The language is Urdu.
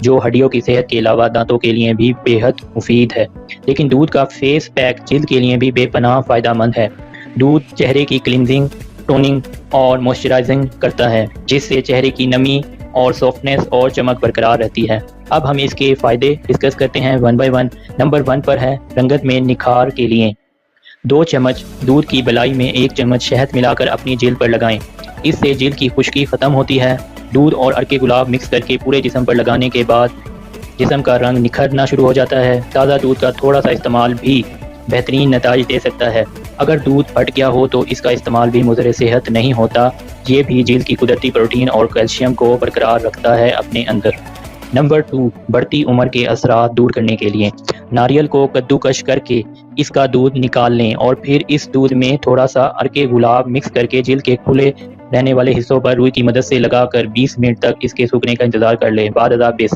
جو ہڈیوں کی صحت کے علاوہ دانتوں کے لیے بھی بے حد مفید ہے۔ لیکن دودھ کا فیس پیک جلد کے لیے بھی بے پناہ فائدہ مند ہے۔ دودھ چہرے کی کلینزنگ، ٹوننگ اور موئسچرائزنگ کرتا ہے، جس سے چہرے کی نمی اور سافٹنس اور چمک برقرار رہتی ہے۔ اب ہم اس کے فائدے ڈسکس کرتے ہیں ون بائی ون۔ نمبر 1 پر ہے رنگت میں نکھار کے لیے۔ 2 چمچ دودھ کی بلائی میں 1 چمچ شہد ملا کر اپنی جلد پر لگائیں۔ اس سے جلد کی خشکی ختم ہوتی ہے۔ دودھ اور عرق گلاب مکس کر کے پورے جسم پر لگانے کے بعد جسم کا رنگ نکھرنا شروع ہو جاتا ہے۔ تازہ دودھ کا تھوڑا سا استعمال بھی بہترین نتائج دے سکتا ہے۔ اگر دودھ پھٹ گیا ہو تو اس کا استعمال بھی مضر صحت نہیں ہوتا، یہ بھی جلد کی قدرتی پروٹین اور کیلشیم کو برقرار رکھتا ہے اپنے اندر۔ نمبر 2، بڑھتی عمر کے اثرات دور کرنے کے لیے۔ ناریل کو کدوکش کر کے اس کا دودھ نکال لیں اور پھر اس دودھ میں تھوڑا سا عرق گلاب مکس کر کے جلد کے کھلے رہنے والے حصوں پر روئی کی مدد سے لگا کر 20 منٹ تک اس کے سوکھنے کا انتظار کر لیں۔ بعد ازاں